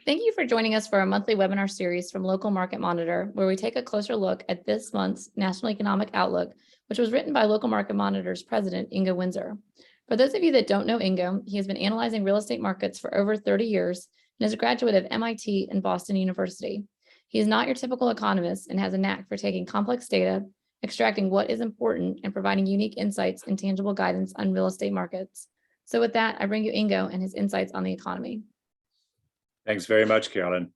Thank you for joining us for our monthly webinar series from Local Market Monitor, where we take a closer look at this month's National Economic Outlook, which was written by Local Market Monitor's president, Ingo Windsor. For those of you that don't know Ingo, he has been analyzing real estate markets for over 30 years and is a graduate of MIT and Boston University. He is not your typical economist and has a knack for taking complex data, extracting what is important, and providing unique insights and tangible guidance on real estate markets. So with that, I bring you Ingo and his insights on the economy. Thanks very much, Carolyn.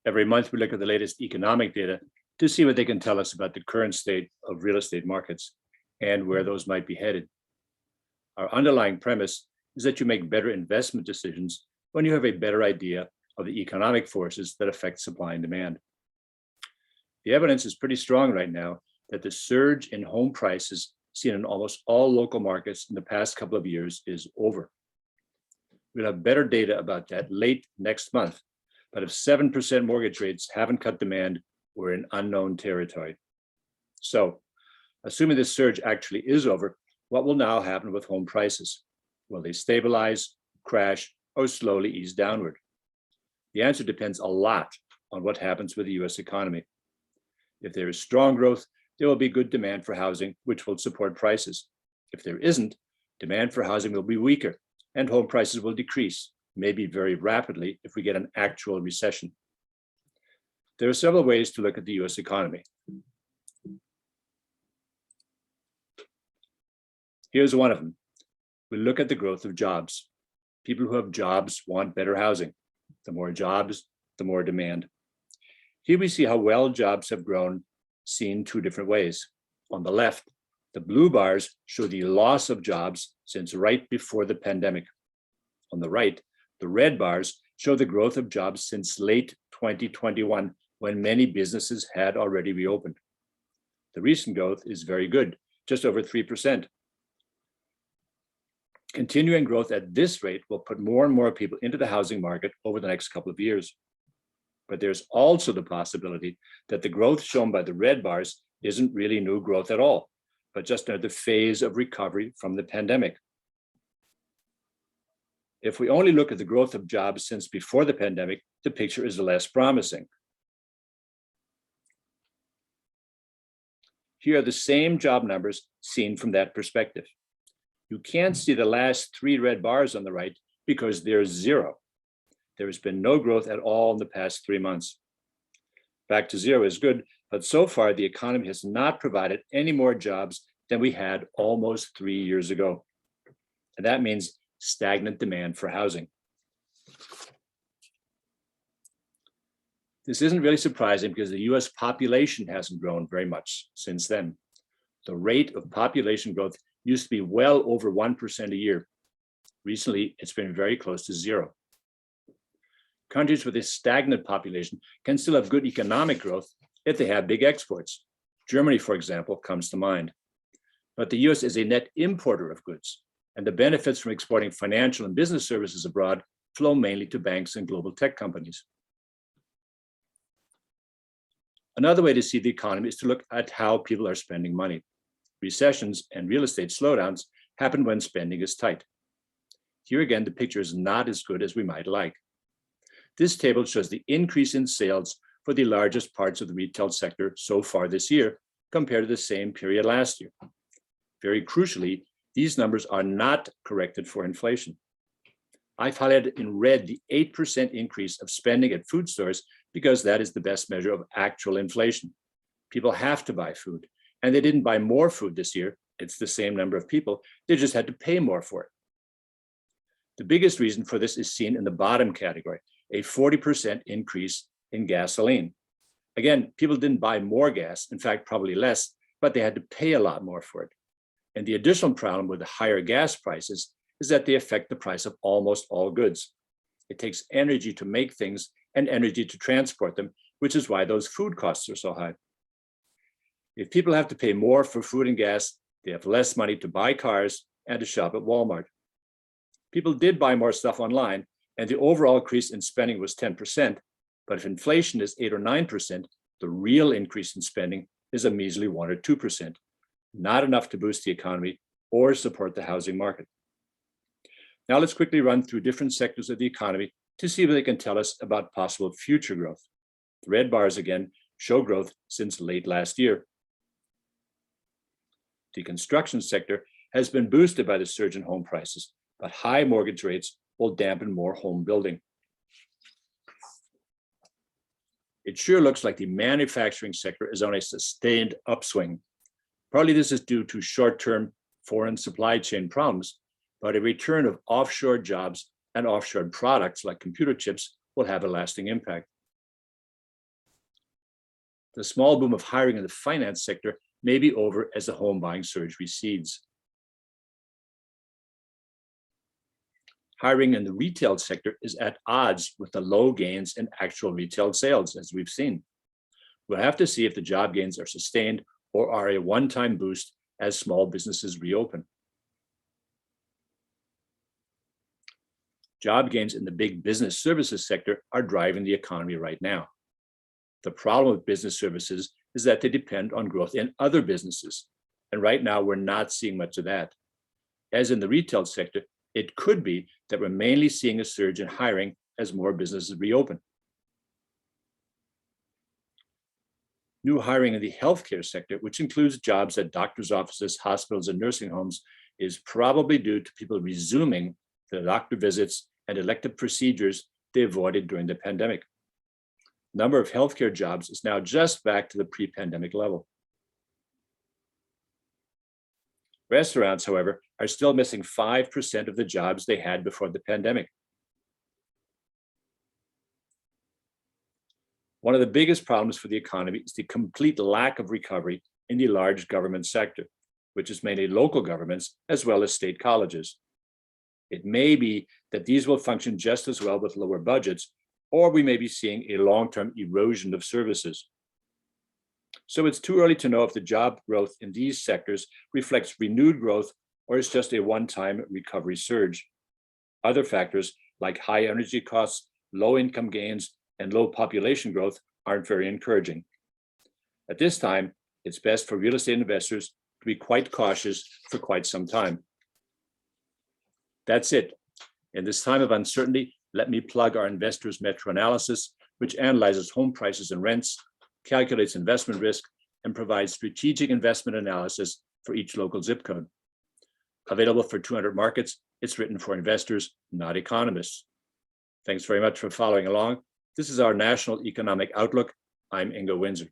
Every month, we look at the latest economic data to see what they can tell us about the current state of real estate markets and where those might be headed. Our underlying premise is that you make better investment decisions when you have a better idea of the economic forces that affect supply and demand. The evidence is pretty strong right now that the surge in home prices seen in almost all local markets in the past couple of years is over. We'll have better data about that late next month, but if 7% mortgage rates haven't cut demand, we're in unknown territory. So, assuming this surge actually is over, what will now happen with home prices? Will they stabilize, crash, or slowly ease downward? The answer depends a lot on what happens with the US economy. If there is strong growth, there will be good demand for housing, which will support prices. If there isn't, demand for housing will be weaker, and home prices will decrease, maybe very rapidly if we get an actual recession. There are several ways to look at the US economy. Here's one of them. We look at the growth of jobs. People who have jobs want better housing. The more jobs, the more demand. Here we see how well jobs have grown, seen two different ways. On the left, the blue bars show the loss of jobs since right before the pandemic. On the right, the red bars show the growth of jobs since late 2021, when many businesses had already reopened. The recent growth is very good, just over 3%. Continuing growth at this rate will put more and more people into the housing market over the next couple of years. But there's also the possibility that the growth shown by the red bars isn't really new growth at all, but just another phase of recovery from the pandemic. If we only look at the growth of jobs since before the pandemic, the picture is less promising. Here are the same job numbers seen from that perspective. You can't see the last three red bars on the right because there's zero. There has been no growth at all in the past 3 months. Back to zero is good, but so far the economy has not provided any more jobs than we had almost 3 years ago. And that means stagnant demand for housing. This isn't really surprising because the US population hasn't grown very much since then. The rate of population growth used to be well over 1% a year. Recently, it's been very close to zero. Countries with a stagnant population can still have good economic growth if they have big exports. Germany, for example, comes to mind. But the US is a net importer of goods, and the benefits from exporting financial and business services abroad flow mainly to banks and global tech companies. Another way to see the economy is to look at how people are spending money. Recessions and real estate slowdowns happen when spending is tight. Here again, the picture is not as good as we might like. This table shows the increase in sales for the largest parts of the retail sector so far this year compared to the same period last year. Very crucially, these numbers are not corrected for inflation. I've highlighted in red the 8% increase of spending at food stores because that is the best measure of actual inflation. People have to buy food, and they didn't buy more food this year. It's the same number of people. They just had to pay more for it. The biggest reason for this is seen in the bottom category, a 40% increase in gasoline. Again, people didn't buy more gas, in fact, probably less, but they had to pay a lot more for it. And the additional problem with the higher gas prices is that they affect the price of almost all goods. It takes energy to make things and energy to transport them, which is why those food costs are so high. If people have to pay more for food and gas, they have less money to buy cars and to shop at Walmart. People did buy more stuff online, and the overall increase in spending was 10%, but if inflation is 8 or 9%, the real increase in spending is a measly 1 or 2%, not enough to boost the economy or support the housing market. Now let's quickly run through different sectors of the economy to see what they can tell us about possible future growth. The red bars again show growth since late last year. The construction sector has been boosted by the surge in home prices, but high mortgage rates will dampen more home building. It sure looks like the manufacturing sector is on a sustained upswing. Partly this is due to short-term foreign supply chain problems, but a return of offshore jobs and offshore products like computer chips will have a lasting impact. The small boom of hiring in the finance sector may be over as the home buying surge recedes. Hiring in the retail sector is at odds with the low gains in actual retail sales, as we've seen. We'll have to see if the job gains are sustained or are a one-time boost as small businesses reopen. Job gains in the big business services sector are driving the economy right now. The problem with business services is that they depend on growth in other businesses. And right now, we're not seeing much of that. As in the retail sector, it could be that we're mainly seeing a surge in hiring as more businesses reopen. New hiring in the healthcare sector, which includes jobs at doctors' offices, hospitals, and nursing homes, is probably due to people resuming the doctor visits and elective procedures they avoided during the pandemic. The number of healthcare jobs is now just back to the pre-pandemic level. Restaurants, however, are still missing 5% of the jobs they had before the pandemic. One of the biggest problems for the economy is the complete lack of recovery in the large government sector, which is mainly local governments as well as state colleges. It may be that these will function just as well with lower budgets, or we may be seeing a long-term erosion of services. So it's too early to know if the job growth in these sectors reflects renewed growth or is just a one-time recovery surge. Other factors like high energy costs, low income gains, and low population growth aren't very encouraging. At this time, it's best for real estate investors to be quite cautious for quite some time. That's it. In this time of uncertainty, let me plug our Investors Metro analysis, which analyzes home prices and rents, calculates investment risk, and provides strategic investment analysis for each local zip code. Available for 200 markets, it's written for investors, not economists. Thanks very much for following along. This is our National Economic Outlook. I'm Ingo Windsor.